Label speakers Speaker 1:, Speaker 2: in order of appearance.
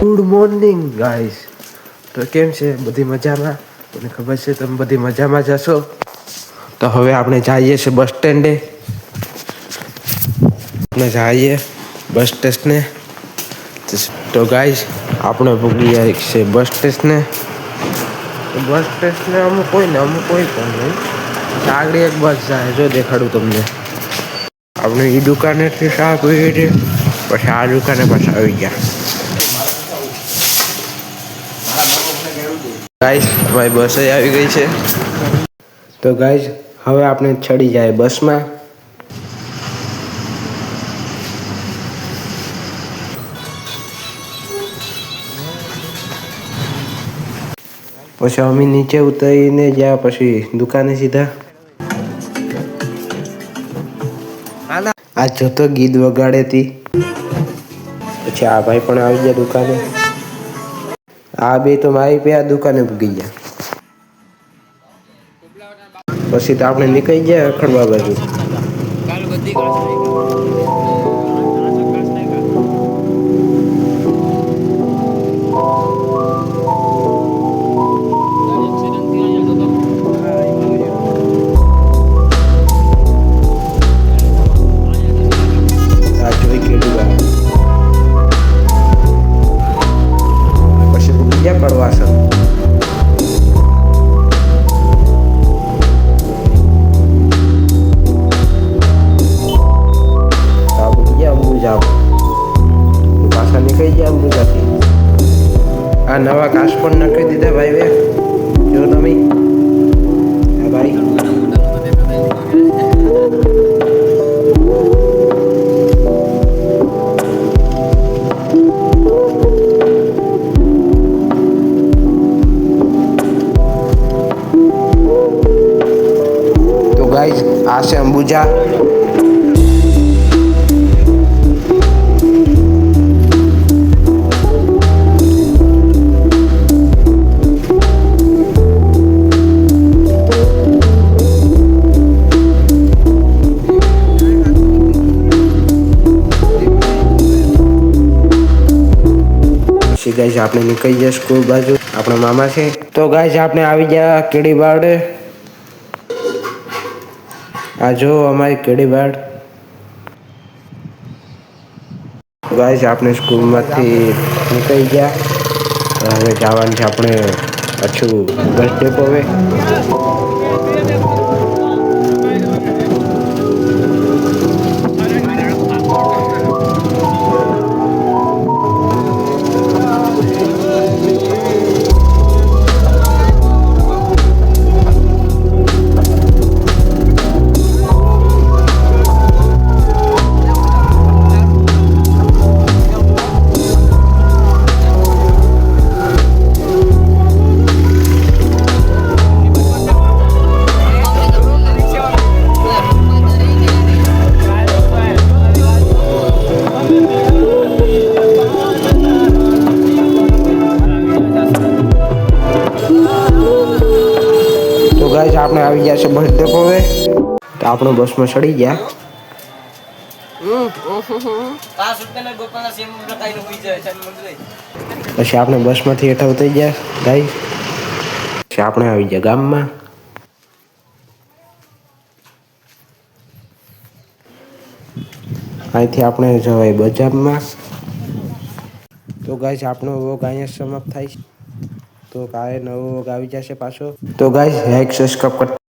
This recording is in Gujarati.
Speaker 1: Good morning guys. તો કેમ છે? બધી મજામાં? મને ખબર છે તમે બધી મજામાં જ હશો. તો હવે આપણે જઈએ છીએ બસ સ્ટેન્ડે. આપણે જઈએ બસ સ્ટેશને. તો ગાઈસ આપણે પૂગી જાય છે બસ સ્ટેશને. બસ સ્ટેશને અમુક કોઈ ને અમુક કોઈ પણ નહીં. આગળ એક બસ જાય જો દેખાડું તમને. આપણે એ દુકાનેથી શા જોઈએ છે પછી આ દુકાને પાછા આવી ગયા. ગાઈસ અમારી બસ આવી ગઈ છે. તો ગાઈસ હવે આપણે ચડી જાય બસમાં. પછી અમે નીચે ઉતરીને ગયા પછી દુકાને સીધા. આ જતો ગીત વગાડે તી. પછી આ ભાઈ પણ આવી ગયા દુકાને. આ બે તો મારી પે આ દુકાને પૂગી ગયા. પછી તો આપણે નીકળી ગયા રખડવા બાજુ. પ્રવાસન પાછા નીકળી ગયા અંબુજાથી. આ નવા કાચ પણ નાખી દીધા ભાઈ. જો તમે હા ભાઈ. ગાઈસ આ છે અંબુજા. પછી ગાઈસ આપણે નીકળી ગયા સ્કૂલ બાજુ. આપણા મામા છે. તો ગાઈસ આપણે આવી ગયા કેડી બારડે. આ જો અમારી કેડી બાડ. ગાઈસ આપણે સ્કૂલમાંથી નીકળી ગયા. હવે જવાનું છે આપણે પાછું બસ ડેપો. હવે ગાઈસ આપણે આવી ગયા છે બસ ડેપો. હવે તો આપણે બસમાં ચડી ગયા. પછી આપણે બસમાંથી હેઠા ઉતરી ગયા ગાઈસ. પછી આપણે આવી ગયા ગામમાં. અહીંથી આપણે જવાય બજારમાં. તો ગાઈસ આપણો વ્લોગ અહીંયા સમાપ્ત થાય છે. તો કાલે નવો વ્લોગ આવી જશે પાછો. તો ગાઈસ લાઈક સબસ્ક્રાઇબ